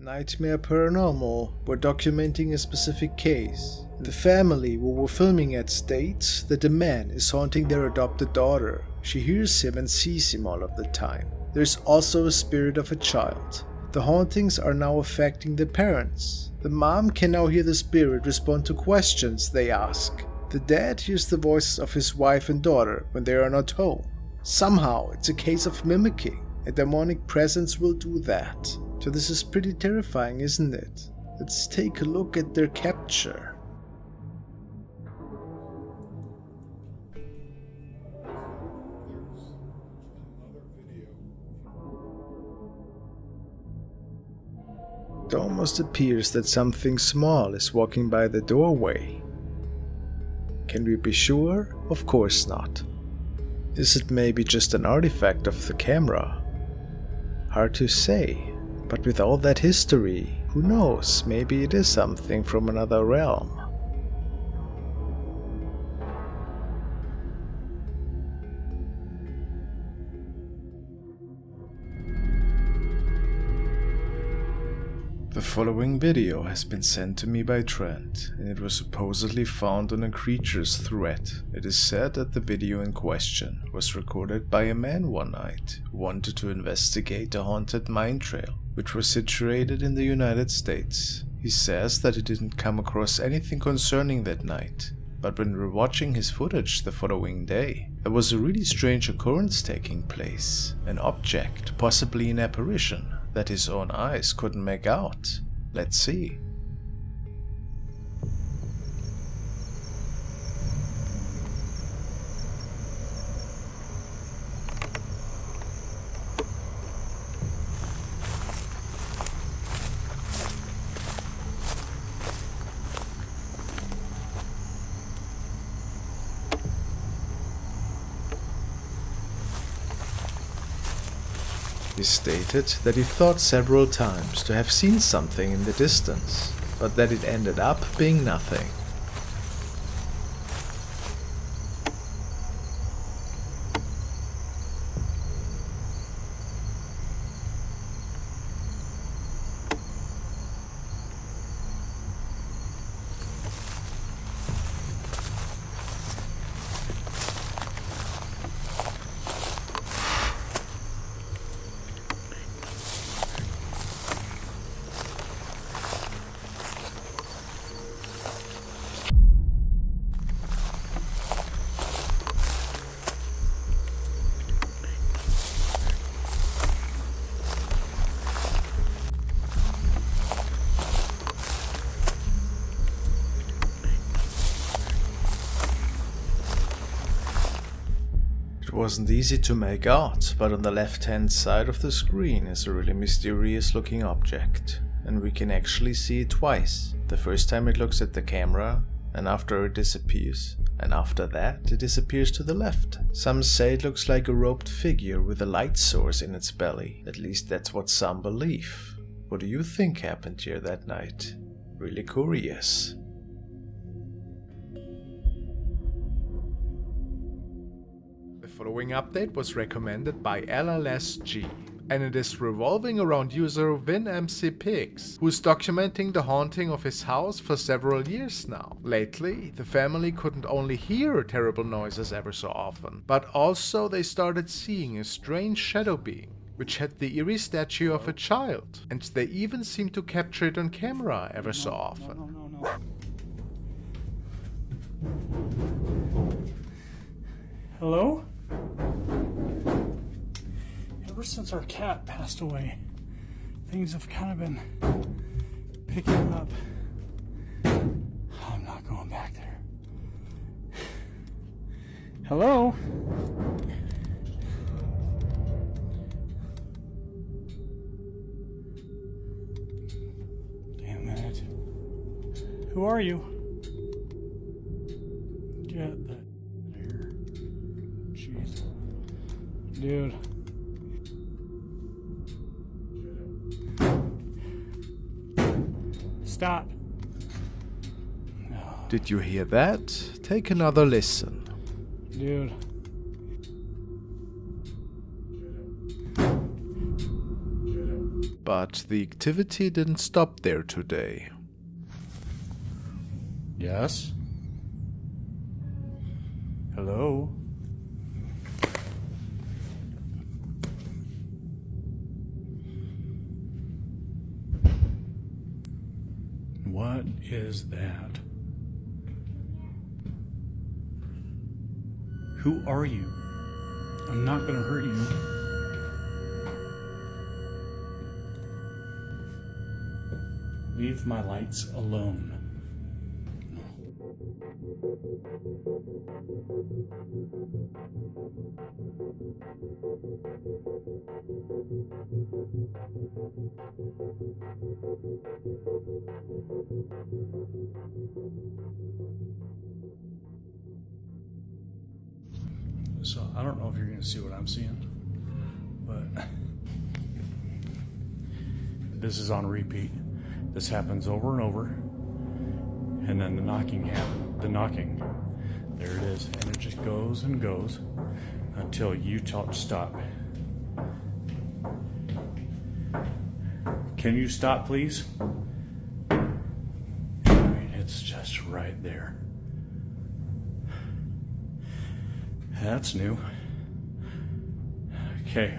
Nightmare Paranormal were documenting a specific case. The family who were filming it states that the man is haunting their adopted daughter. She hears him and sees him all of the time. There's also a spirit of a child. The hauntings are now affecting the parents. The mom can now hear the spirit respond to questions they ask. The dad hears the voices of his wife and daughter when they are not home. Somehow it's a case of mimicking. A demonic presence will do that. So this is pretty terrifying, isn't it? Let's take a look at their capture. It almost appears that something small is walking by the doorway. Can we be sure? Of course not. Is it maybe just an artifact of the camera? Hard to say, but with all that history, who knows, maybe it is something from another realm. The following video has been sent to me by Trent, and it was supposedly found on a creatures thread. It is said that the video in question was recorded by a man one night who wanted to investigate a haunted mine trail, which was situated in the United States. He says that he didn't come across anything concerning that night, but when rewatching his footage the following day, there was a really strange occurrence taking place. An object, possibly an apparition, that his own eyes couldn't make out. Let's see. He stated that he thought several times to have seen something in the distance, but that it ended up being nothing. It wasn't easy to make out, but on the left-hand side of the screen is a really mysterious looking object, and we can actually see it twice. The first time it looks at the camera, and after it disappears, and after that it disappears to the left. Some say it looks like a robed figure with a light source in its belly. At least that's what some believe. What do you think happened here that night? Really curious. The following update was recommended by LLSG, and it is revolving around user WinMCPix, who's documenting the haunting of his house for several years now. Lately, the family couldn't only hear terrible noises ever so often, but also they started seeing a strange shadow being, which had the eerie statue of a child, and they even seemed to capture it on camera ever so often. Hello? Ever since our cat passed away, things have kind of been picking up. I'm not going back there. Hello? Damn it. Who are you? Get the here. Jeez. Dude. Stop. No. Did you hear that? Take another listen. Dude. But But the activity didn't stop there today. Yes? Hello? What is that? Who are you? I'm not gonna hurt you. Leave my lights alone. So I don't know if you're going to see what I'm seeing, but this is on repeat. This happens over and over, and then the knocking happens. The knocking, there it is, and it just goes and goes until you tell it to stop. Can you stop, please? I mean, it's just right there. That's new. Okay.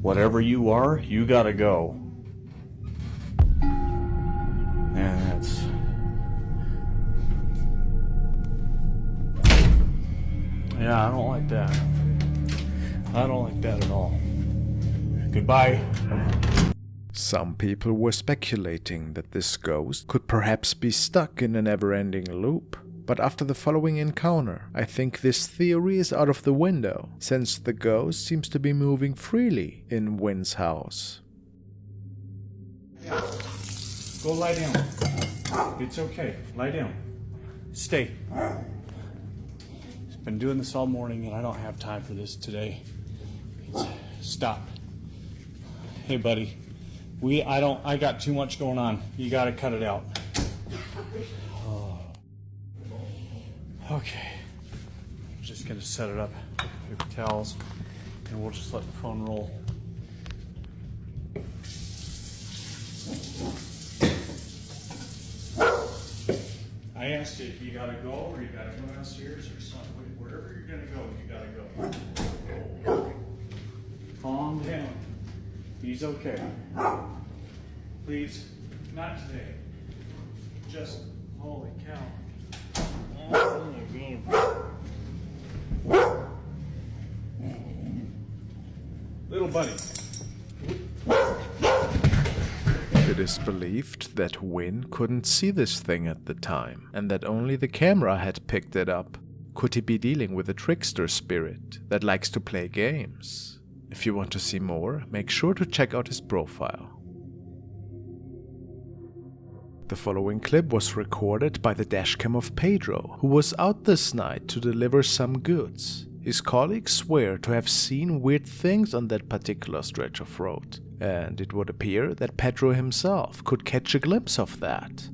Whatever you are, you gotta go. And that's... Yeah, I don't like that. I don't like that at all. Goodbye. Some people were speculating that this ghost could perhaps be stuck in a never-ending loop. But after the following encounter, I think this theory is out of the window, since the ghost seems to be moving freely in Wynn's house. Go lie down. It's okay. Lie down. Stay. I've been doing this all morning and I don't have time for this today. Stop. Hey buddy. I got too much going on. You gotta cut it out. Oh. Okay. I'm just gonna set it up with paper towels and we'll just let the phone roll. I asked you if you gotta go or you gotta go downstairs or something. Wherever you're gonna go, you gotta go. Calm down. He's okay. Please, not today. Just, holy cow. Oh my God. Little buddy. It is believed that Wynn couldn't see this thing at the time, and that only the camera had picked it up. Could he be dealing with a trickster spirit that likes to play games? If you want to see more, make sure to check out his profile. The following clip was recorded by the dashcam of Pedro, who was out this night to deliver some goods. His colleagues swear to have seen weird things on that particular stretch of road, and it would appear that Pedro himself could catch a glimpse of that.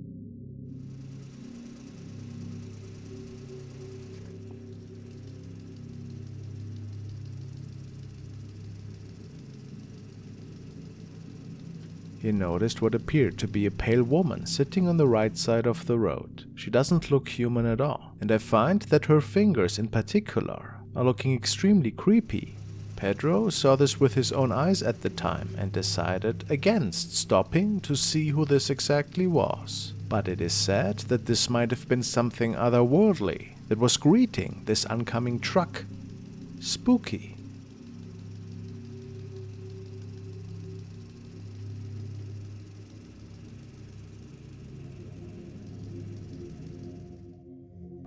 He noticed what appeared to be a pale woman sitting on the right side of the road. She doesn't look human at all, and I find that her fingers in particular are looking extremely creepy. Pedro saw this with his own eyes at the time and decided against stopping to see who this exactly was. But it is said that this might have been something otherworldly that was greeting this oncoming truck. Spooky.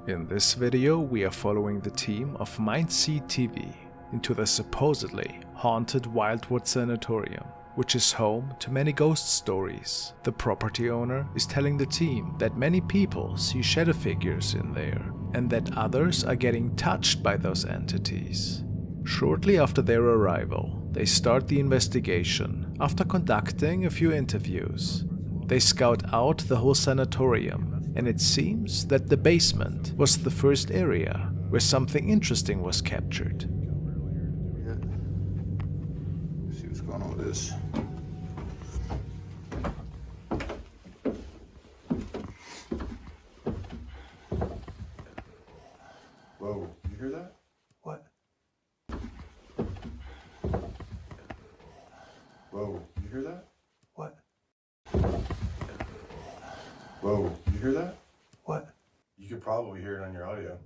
In this video, we are following the team of Mindseed TV into the supposedly haunted Wildwood Sanatorium, which is home to many ghost stories. The property owner is telling the team that many people see shadow figures in there, and that others are getting touched by those entities. Shortly after their arrival, they start the investigation. After conducting a few interviews, they scout out the whole sanatorium and it seems that the basement was the first area where something interesting was captured. Let's see what's going on with this. Whoa, you hear that? What? Whoa, you hear that? What? Whoa, you hear that? What? You could probably hear it on your audio.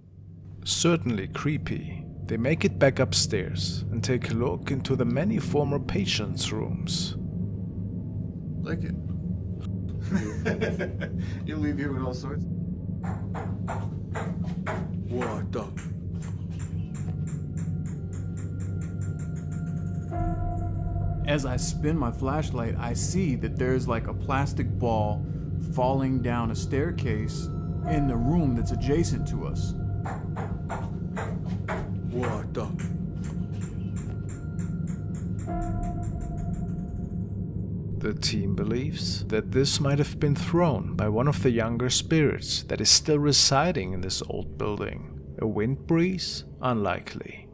Certainly creepy. They make it back upstairs and take a look into the many former patients' rooms. Like it. You leave here with all sorts. What the? As I spin my flashlight, I see that there's like a plastic ball falling down a staircase in the room that's adjacent to us. What the? The team believes that this might have been thrown by one of the younger spirits that is still residing in this old building. A wind breeze? Unlikely.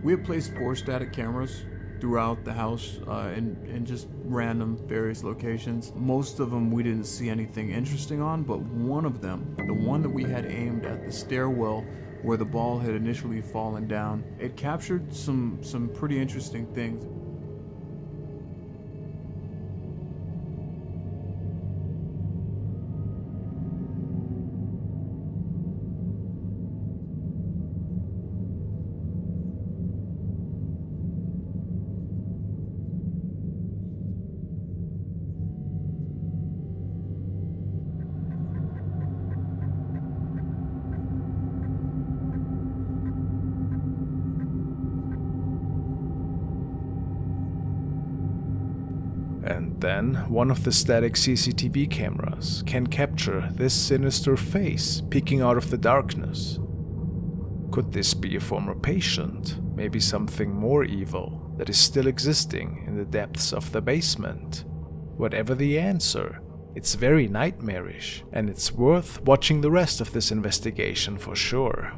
We have placed 4 static cameras throughout the house in just random various locations. Most of them we didn't see anything interesting on, but one of them, the one that we had aimed at the stairwell where the ball had initially fallen down, it captured some pretty interesting things. And then one of the static CCTV cameras can capture this sinister face peeking out of the darkness. Could this be a former patient? Maybe something more evil that is still existing in the depths of the basement? Whatever the answer, it's very nightmarish, and it's worth watching the rest of this investigation for sure.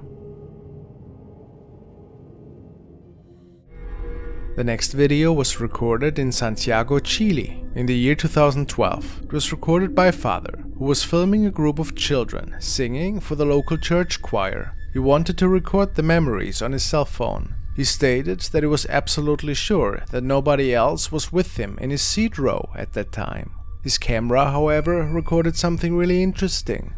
The next video was recorded in Santiago, Chile in the year 2012. It was recorded by a father who was filming a group of children singing for the local church choir. He wanted to record the memories on his cell phone. He stated that he was absolutely sure that nobody else was with him in his seat row at that time. His camera, however, recorded something really interesting.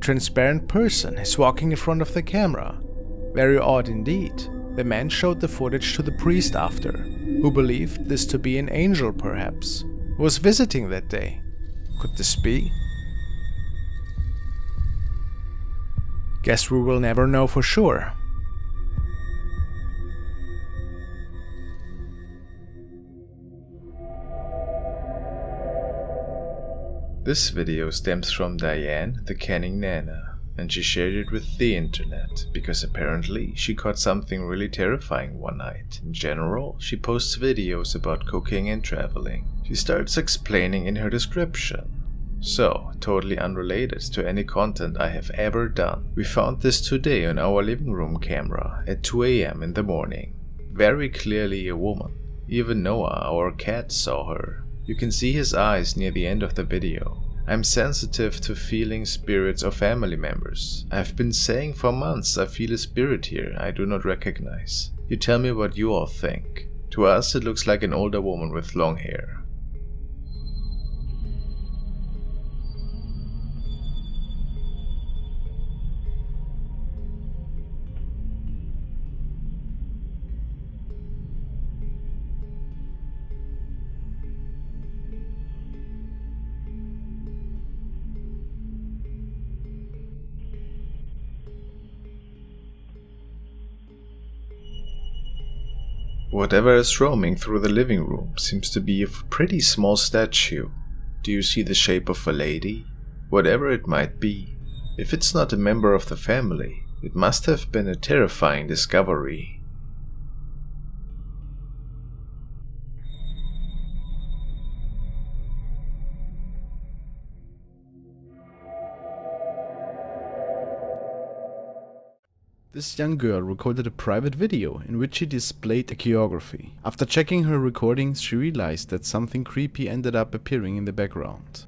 Transparent person is walking in front of the camera. Very odd indeed. The man showed the footage to the priest after, who believed this to be an angel perhaps, who was visiting that day. Could this be? Guess we will never know for sure. This video stems from Diane, the canning Nana, and she shared it with the internet because apparently she caught something really terrifying one night. In general, she posts videos about cooking and traveling. She starts explaining in her description. So, totally unrelated to any content I have ever done. We found this today on our living room camera at 2 AM in the morning. Very clearly a woman. Even Noah, our cat, saw her. You can see his eyes near the end of the video. I'm sensitive to feeling spirits of family members. I've been saying for months I feel a spirit here I do not recognize. You tell me what you all think. To us it looks like an older woman with long hair. Whatever is roaming through the living room seems to be a pretty small statue. Do you see the shape of a lady? Whatever it might be, if it's not a member of the family, it must have been a terrifying discovery. This young girl recorded a private video in which she displayed a choreography. After checking her recordings, she realized that something creepy ended up appearing in the background.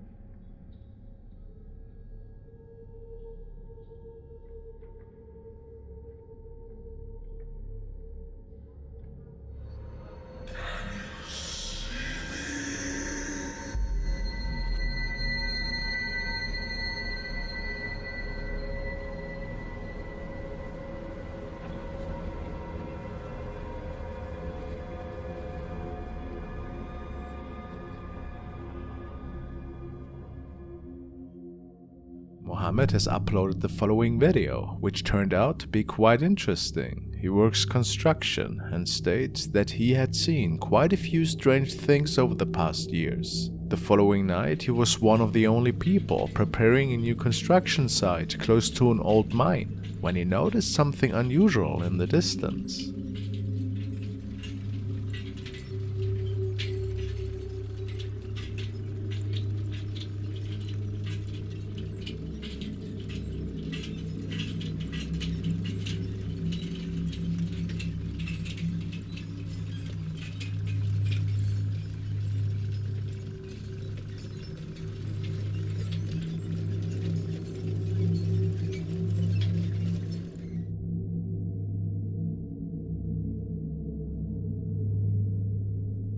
Mohammed has uploaded the following video, which turned out to be quite interesting. He works construction and states that he had seen quite a few strange things over the past years. The following night, he was one of the only people preparing a new construction site close to an old mine when he noticed something unusual in the distance.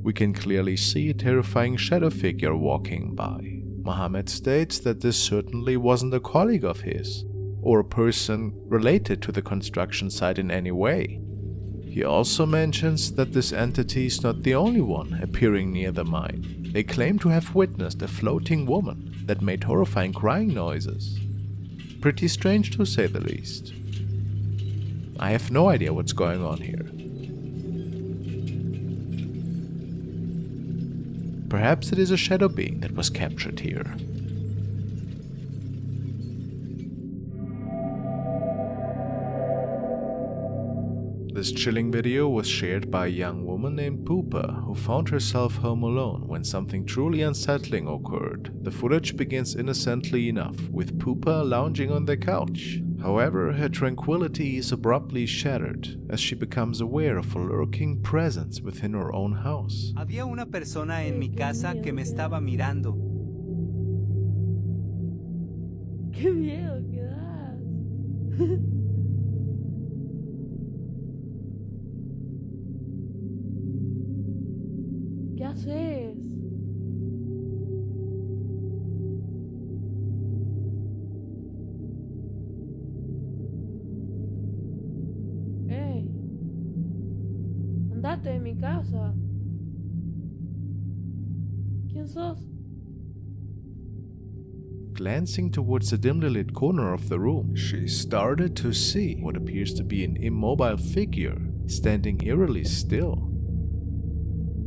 We can clearly see a terrifying shadow figure walking by. Mohammed states that this certainly wasn't a colleague of his, or a person related to the construction site in any way. He also mentions that this entity is not the only one appearing near the mine. They claim to have witnessed a floating woman that made horrifying crying noises. Pretty strange to say the least. I have no idea what's going on here. Perhaps it is a shadow being that was captured here. This chilling video was shared by a young woman named Poopa, who found herself home alone when something truly unsettling occurred. The footage begins innocently enough, with Poopa lounging on the couch. However, her tranquility is abruptly shattered as she becomes aware of a lurking presence within her own house. Había una persona en mi casa que me estaba mirando. ¡Qué miedo que das! ¿Qué haces? ¡Ey! ¡Andate de mi casa! ¿Quién sos? Glancing towards the dimly lit corner of the room, she started to see what appears to be an immobile figure standing eerily still.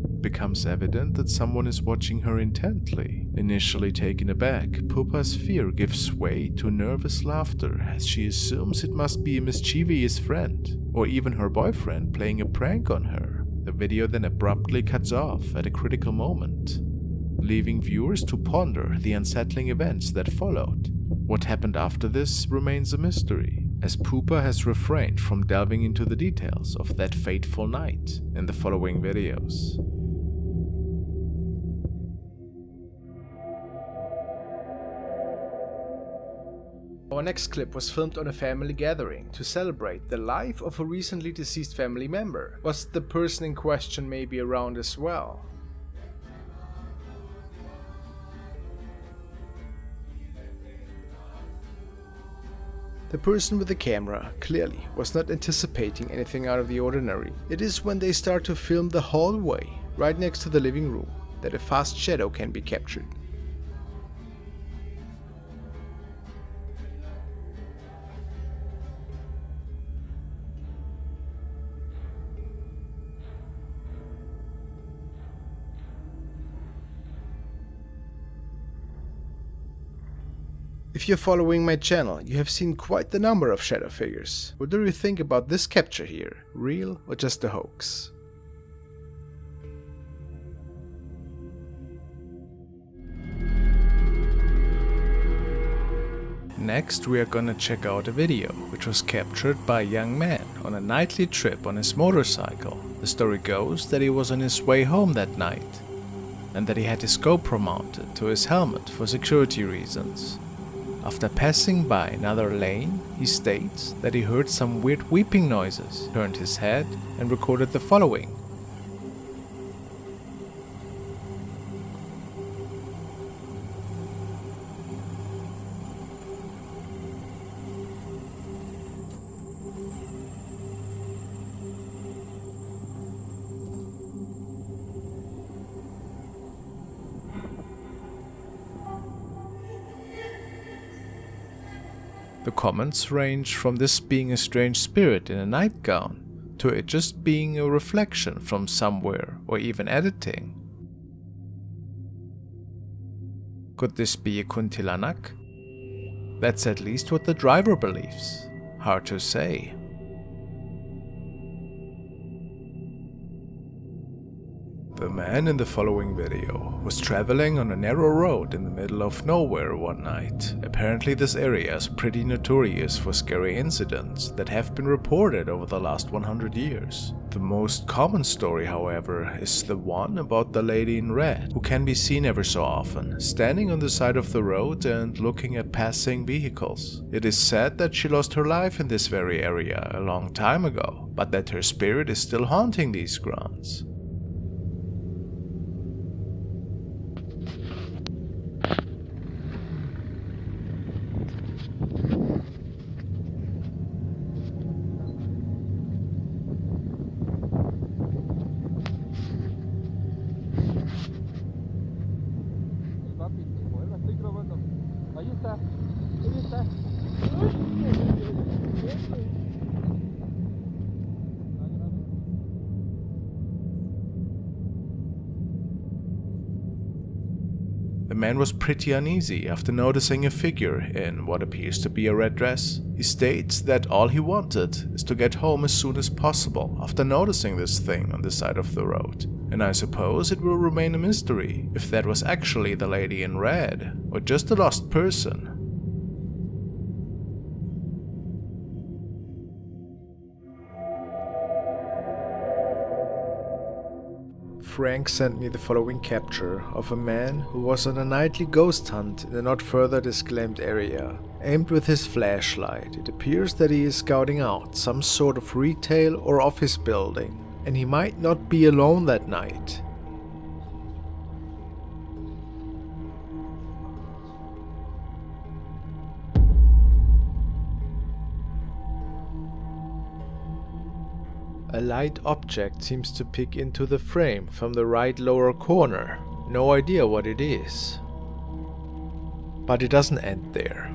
It becomes evident that someone is watching her intently. Initially taken aback, Poopa's fear gives way to nervous laughter as she assumes it must be a mischievous friend, or even her boyfriend playing a prank on her. The video then abruptly cuts off at a critical moment, leaving viewers to ponder the unsettling events that followed. What happened after this remains a mystery, as Poopa has refrained from delving into the details of that fateful night in the following videos. Our next clip was filmed on a family gathering to celebrate the life of a recently deceased family member. Was the person in question maybe around as well? The person with the camera clearly was not anticipating anything out of the ordinary. It is when they start to film the hallway right next to the living room that a fast shadow can be captured. If you're following my channel, you have seen quite the number of shadow figures. What do you think about this capture here? Real or just a hoax? Next we are gonna check out a video which was captured by a young man on a nightly trip on his motorcycle. The story goes that he was on his way home that night and that he had his GoPro mounted to his helmet for security reasons. After passing by another lane, he states that he heard some weird weeping noises, turned his head and recorded the following. The comments range from this being a strange spirit in a nightgown to it just being a reflection from somewhere or even editing. Could this be a kuntilanak? That's at least what the driver believes. Hard to say. The man in the following video was traveling on a narrow road in the middle of nowhere one night. Apparently this area is pretty notorious for scary incidents that have been reported over the last 100 years. The most common story, however, is the one about the lady in red, who can be seen ever so often, standing on the side of the road and looking at passing vehicles. It is said that she lost her life in this very area a long time ago, but that her spirit is still haunting these grounds. The man was pretty uneasy after noticing a figure in what appears to be a red dress. He states that all he wanted is to get home as soon as possible after noticing this thing on the side of the road. And I suppose it will remain a mystery if that was actually the lady in red or just a lost person. Frank sent me the following capture of a man who was on a nightly ghost hunt in a not further disclaimed area. Aimed with his flashlight, it appears that he is scouting out some sort of retail or office building, and he might not be alone that night. A light object seems to peek into the frame from the right lower corner. No idea what it is. But it doesn't end there.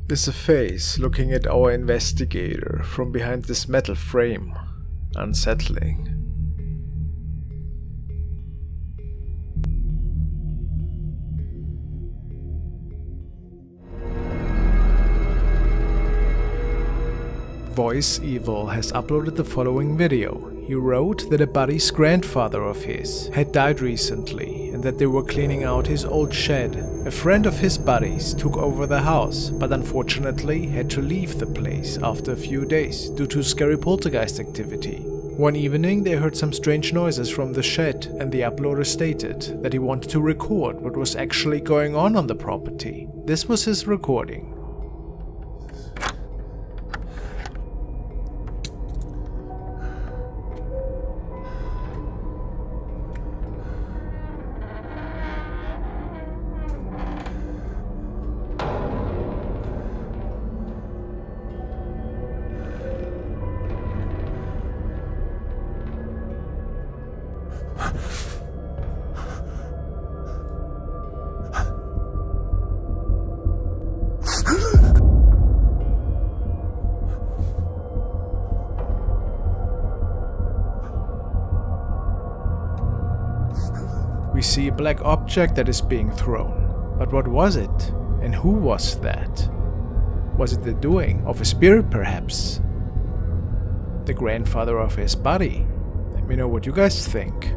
There's a face looking at our investigator from behind this metal frame. Unsettling. Voice Evil has uploaded the following video. He wrote that a buddy's grandfather of his had died recently and that they were cleaning out his old shed. A friend of his buddy's took over the house, but unfortunately had to leave the place after a few days due to scary poltergeist activity. One evening they heard some strange noises from the shed, and the uploader stated that he wanted to record what was actually going on the property. This was his recording. We see a black object that is being thrown. But what was it? And who was that? Was it the doing of a spirit, perhaps? The grandfather of his body? Let me know what you guys think.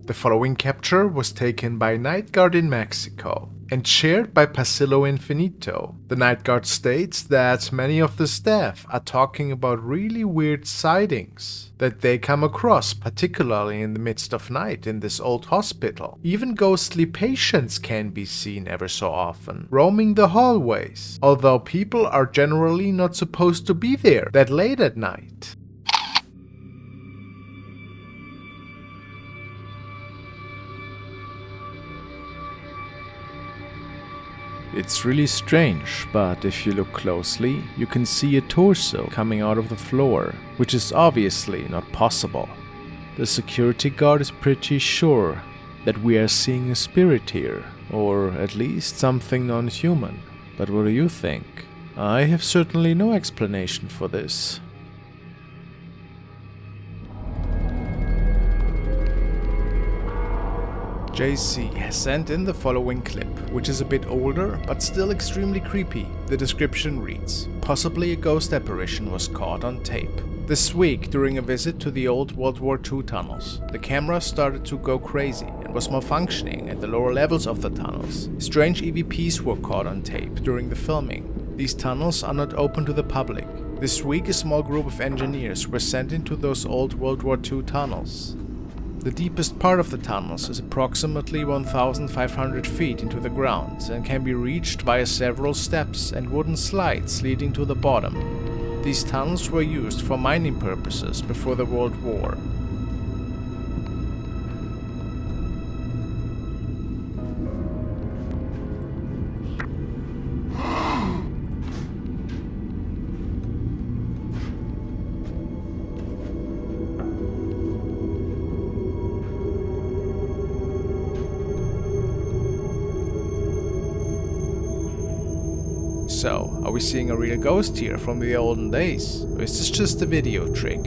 The following capture was taken by Night Guard in Mexico and shared by Pasillo Infinito. The Night Guard states that many of the staff are talking about really weird sightings that they come across, particularly in the midst of night in this old hospital. Even ghostly patients can be seen ever so often, roaming the hallways, although people are generally not supposed to be there that late at night. It's really strange, but if you look closely, you can see a torso coming out of the floor, which is obviously not possible. The security guard is pretty sure that we are seeing a spirit here, or at least something non-human. But what do you think? I have certainly no explanation for this. JC has sent in the following clip, which is a bit older, but still extremely creepy. The description reads, possibly a ghost apparition was caught on tape. This week, during a visit to the old World War II tunnels, the camera started to go crazy and was malfunctioning at the lower levels of the tunnels. Strange EVPs were caught on tape during the filming. These tunnels are not open to the public. This week, a small group of engineers were sent into those old World War II tunnels. The deepest part of the tunnels is approximately 1,500 feet into the ground and can be reached via several steps and wooden slides leading to the bottom. These tunnels were used for mining purposes before the World War. So, are we seeing a real ghost here from the olden days? Or is this just a video trick?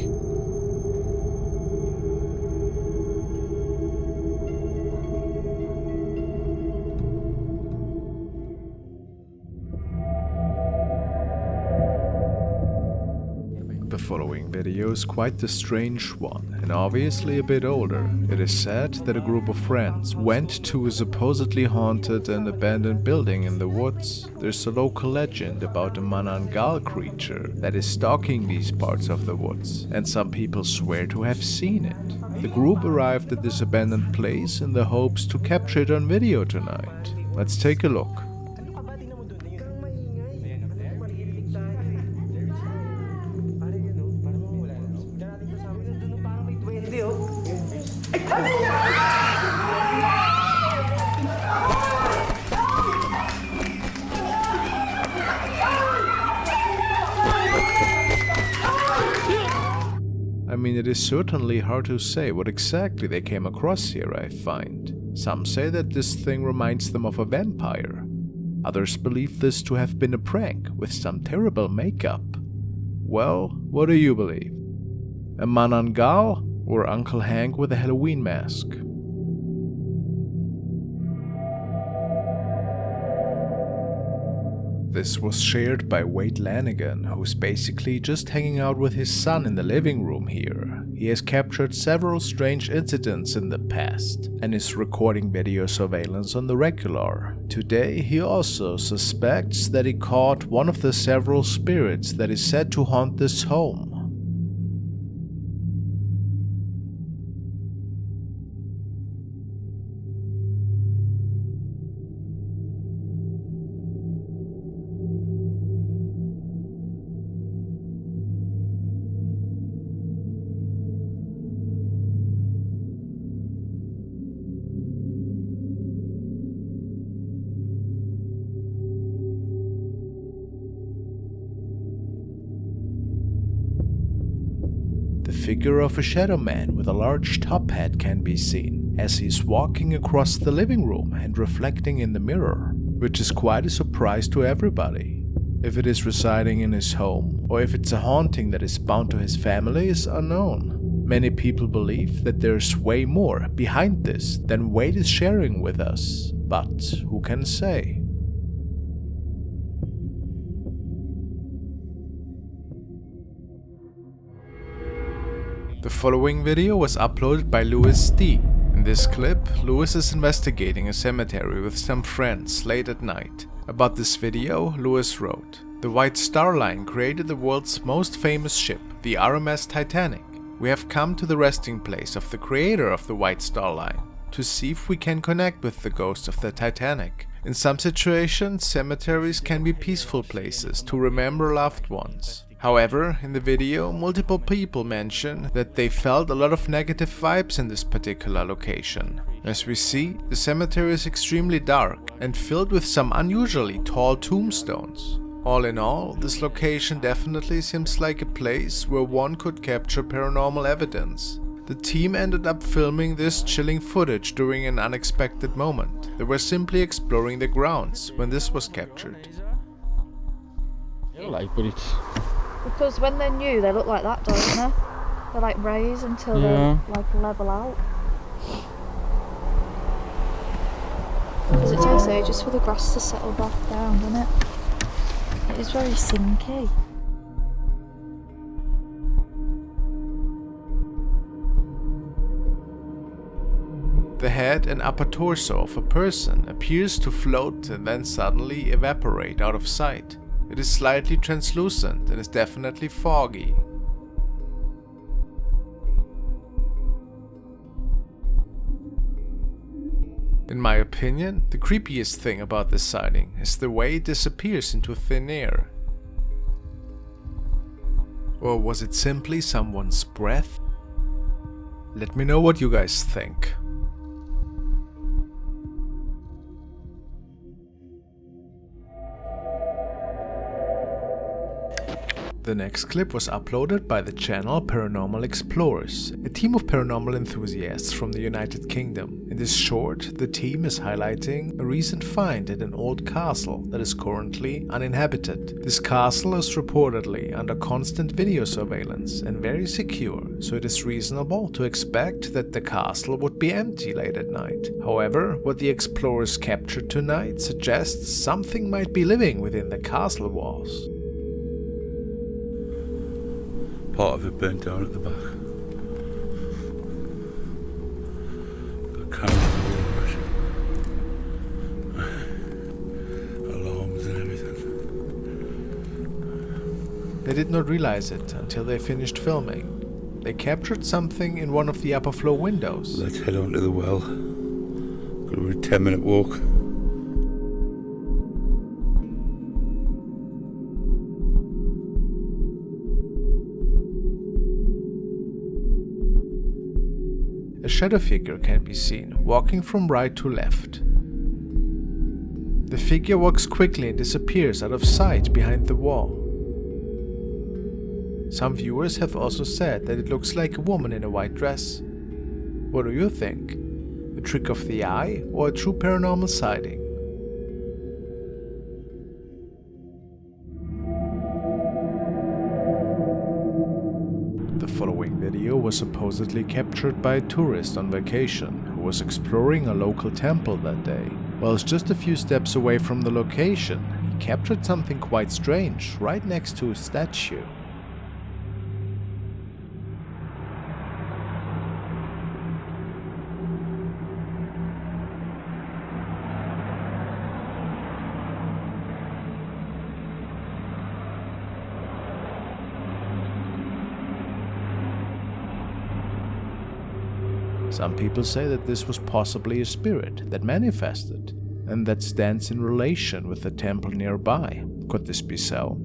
The following video is quite the strange one, and obviously a bit older. It is said that a group of friends went to a supposedly haunted and abandoned building in the woods. There's a local legend about a manananggal creature that is stalking these parts of the woods, and some people swear to have seen it. The group arrived at this abandoned place in the hopes to capture it on video tonight. Let's take a look. I mean, it is certainly hard to say what exactly they came across here, I find. Some say that this thing reminds them of a vampire. Others believe this to have been a prank with some terrible makeup. Well, what do you believe? A manananggal or Uncle Hank with a Halloween mask? This was shared by Wade Lanigan, who's basically just hanging out with his son in the living room here. He has captured several strange incidents in the past and is recording video surveillance on the regular. Today, he also suspects that he caught one of the several spirits that is said to haunt this home. figure of a shadow man with a large top hat can be seen as he is walking across the living room and reflecting in the mirror, which is quite a surprise to everybody. If it is residing in his home, or if it's a haunting that is bound to his family, is unknown. Many people believe that there's way more behind this than Wade is sharing with us, but who can say? The following video was uploaded by Louis D. In this clip, Louis is investigating a cemetery with some friends late at night. About this video, Louis wrote, "The White Star Line created the world's most famous ship, the RMS Titanic. We have come to the resting place of the creator of the White Star Line to see if we can connect with the ghost of the Titanic. In some situations, cemeteries can be peaceful places to remember loved ones. However, in the video, multiple people mention that they felt a lot of negative vibes in this particular location. As we see, the cemetery is extremely dark and filled with some unusually tall tombstones. All in all, this location definitely seems like a place where one could capture paranormal evidence. The team ended up filming this chilling footage during an unexpected moment. They were simply exploring the grounds when this was captured." But it's Because when they're new, they look like that, don't they? They like raise until Yeah. they like level out. Because it takes ages for the grass to settle back down, doesn't it? It is very sinky. The head and upper torso of a person appears to float and then suddenly evaporate out of sight. It is slightly translucent and is definitely foggy. In my opinion, the creepiest thing about this sighting is the way it disappears into thin air. Or was it simply someone's breath? Let me know what you guys think. The next clip was uploaded by the channel Paranormal Explorers, a team of paranormal enthusiasts from the United Kingdom. In this short, the team is highlighting a recent find at an old castle that is currently uninhabited. This castle is reportedly under constant video surveillance and very secure, so it is reasonable to expect that the castle would be empty late at night. However, what the explorers captured tonight suggests something might be living within the castle walls. Part of it burnt down at the back. The cameras all over it. Alarms and everything. They did not realize it until they finished filming. They captured something in one of the upper floor windows. Let's head on to the well. Got a 10-minute walk. A shadow figure can be seen walking from right to left. The figure walks quickly and disappears out of sight behind the wall. Some viewers have also said that it looks like a woman in a white dress. What do you think? A trick of the eye or a true paranormal sighting? The following video was supposedly captured by a tourist on vacation who was exploring a local temple that day. Whilst just a few steps away from the location, he captured something quite strange right next to a statue. Some people say that this was possibly a spirit that manifested, and that stands in relation with the temple nearby. Could this be so?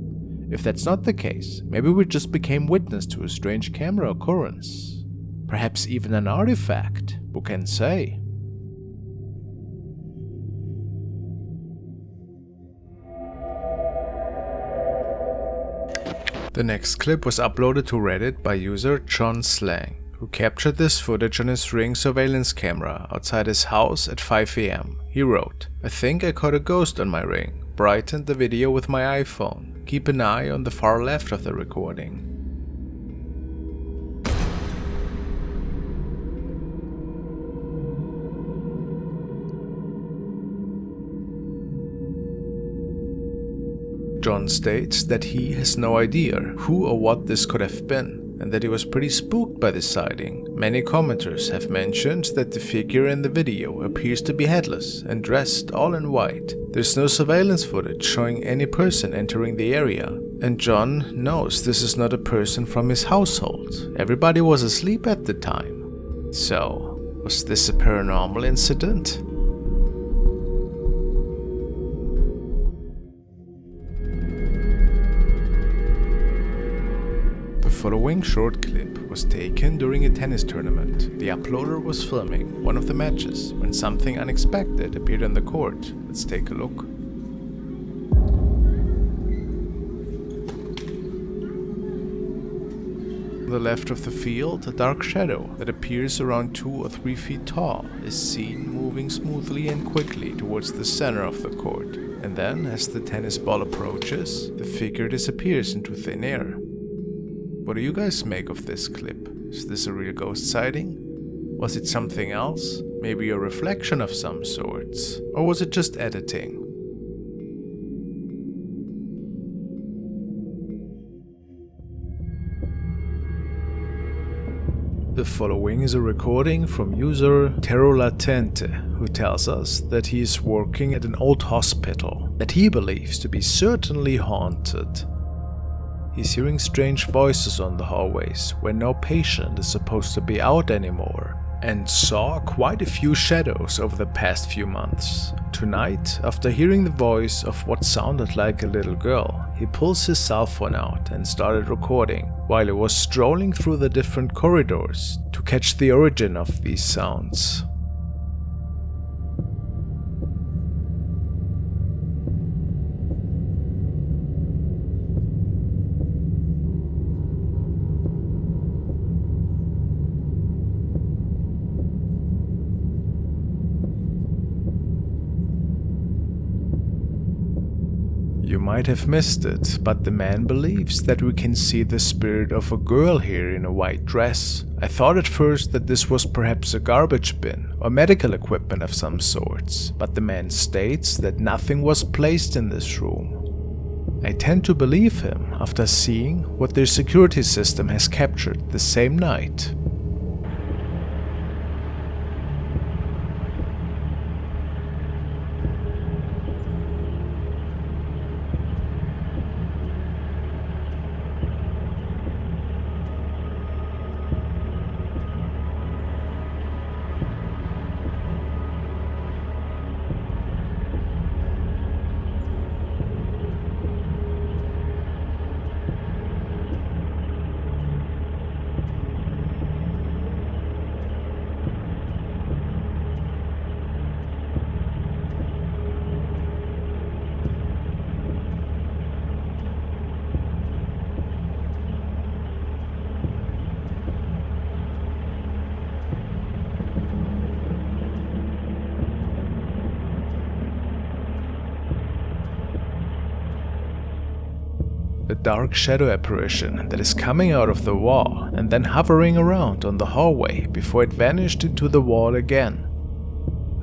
If that's not the case, maybe we just became witness to a strange camera occurrence. Perhaps even an artifact, who can say? The next clip was uploaded to Reddit by user John Slang, who captured this footage on his Ring surveillance camera outside his house at 5 AM. He wrote, "I think I caught a ghost on my Ring. Brightened the video with my iPhone. Keep an eye on the far left of the recording." John states that he has no idea who or what this could have been, and that he was pretty spooked by this sighting. Many commenters have mentioned that the figure in the video appears to be headless and dressed all in white. There's no surveillance footage showing any person entering the area, and John knows this is not a person from his household. Everybody was asleep at the time. So, was this a paranormal incident? The following short clip was taken during a tennis tournament. The uploader was filming one of the matches when something unexpected appeared on the court. Let's take a look. On the left of the field, a dark shadow that appears around 2 or 3 feet tall is seen moving smoothly and quickly towards the center of the court. And then, as the tennis ball approaches, the figure disappears into thin air. What do you guys make of this clip? Is this a real ghost sighting? Was it something else? Maybe a reflection of some sorts? Or was it just editing? The following is a recording from user Terro Latente, who tells us that he is working at an old hospital that he believes to be certainly haunted. He's hearing strange voices on the hallways where no patient is supposed to be out anymore, and saw quite a few shadows over the past few months. Tonight, after hearing the voice of what sounded like a little girl, he pulls his cell phone out and started recording while he was strolling through the different corridors to catch the origin of these sounds. You might have missed it, but the man believes that we can see the spirit of a girl here in a white dress. I thought at first that this was perhaps a garbage bin or medical equipment of some sorts, but the man states that nothing was placed in this room. I tend to believe him after seeing what their security system has captured the same night. A dark shadow apparition that is coming out of the wall and then hovering around on the hallway before it vanished into the wall again.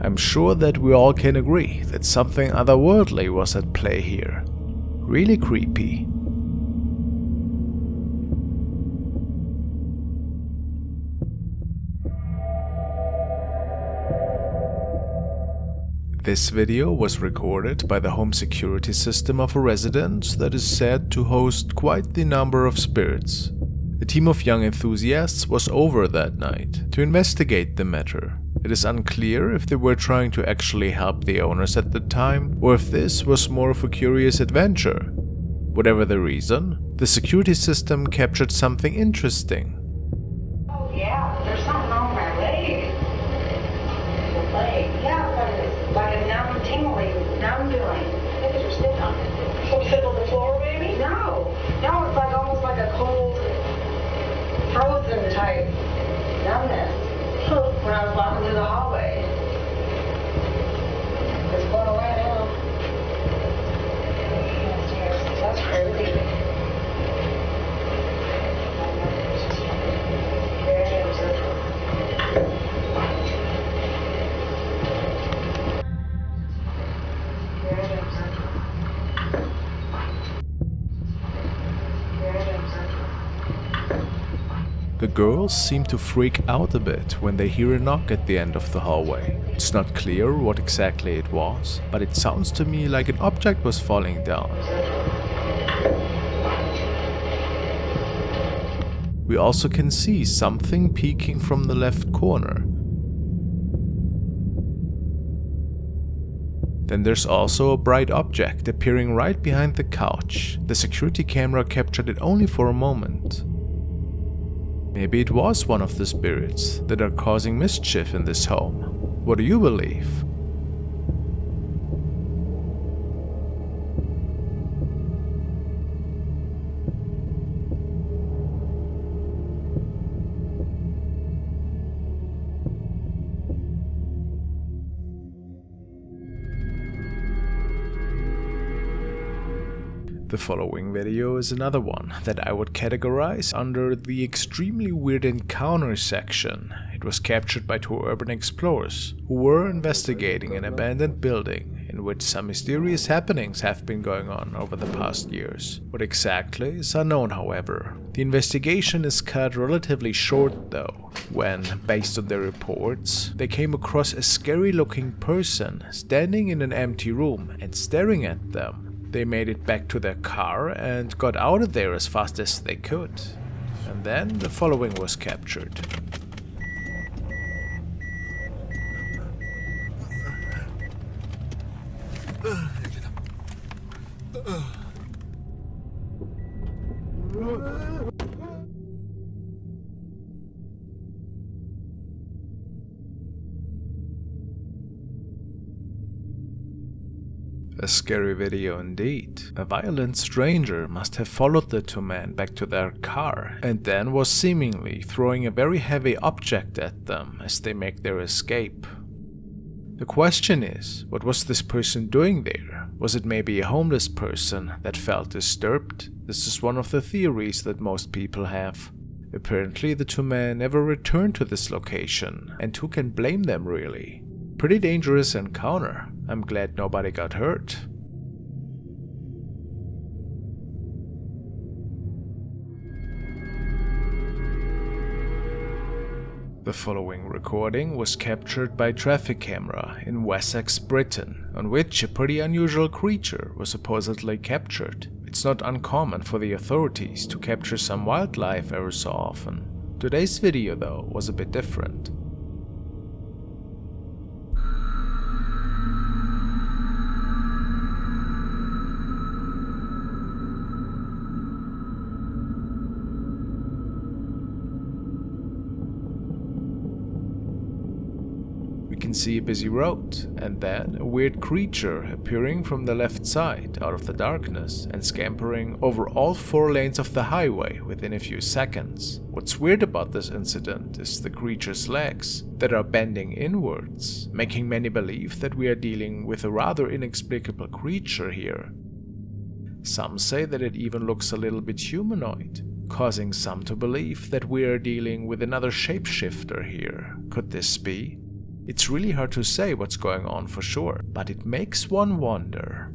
I'm sure that we all can agree that something otherworldly was at play here. Really creepy. This video was recorded by the home security system of a residence that is said to host quite the number of spirits. A team of young enthusiasts was over that night to investigate the matter. It is unclear if they were trying to actually help the owners at the time, or if this was more of a curious adventure. Whatever the reason, the security system captured something interesting. Oh yeah, there's something on my leg. The leg, yeah, like a numb, tingly, numb feeling. Maybe you're sitting on it. Some sit on the floor, maybe? No, it's like almost like like numbness when I was walking through the hallway. It's going away now. That's crazy. The girls seem to freak out a bit when they hear a knock at the end of the hallway. It's not clear what exactly it was, but it sounds to me like an object was falling down. We also can see something peeking from the left corner. Then there's also a bright object appearing right behind the couch. The security camera captured it only for a moment. Maybe it was one of the spirits that are causing mischief in this home. What do you believe? The following video is another one that I would categorize under the extremely weird encounter section. It was captured by two urban explorers who were investigating an abandoned building in which some mysterious happenings have been going on over the past years. What exactly is unknown, however. The investigation is cut relatively short though, when, based on their reports, they came across a scary looking person standing in an empty room and staring at them. They made it back to their car and got out of there as fast as they could. And then the following was captured. A scary video indeed. A violent stranger must have followed the two men back to their car and then was seemingly throwing a very heavy object at them as they make their escape. The question is, what was this person doing there? Was it maybe a homeless person that felt disturbed? This is one of the theories that most people have. Apparently the two men never returned to this location, and who can blame them really? Pretty dangerous encounter. I'm glad nobody got hurt. The following recording was captured by traffic camera in Wessex, Britain, on which a pretty unusual creature was supposedly captured. It's not uncommon for the authorities to capture some wildlife every so often. Today's video, though, was a bit different. Can see a busy road, and then a weird creature appearing from the left side out of the darkness and scampering over all 4 lanes of the highway within a few seconds. What's weird about this incident is the creature's legs that are bending inwards, making many believe that we are dealing with a rather inexplicable creature here. Some say that it even looks a little bit humanoid, causing some to believe that we are dealing with another shapeshifter here. Could this be? It's really hard to say what's going on for sure, but it makes one wonder.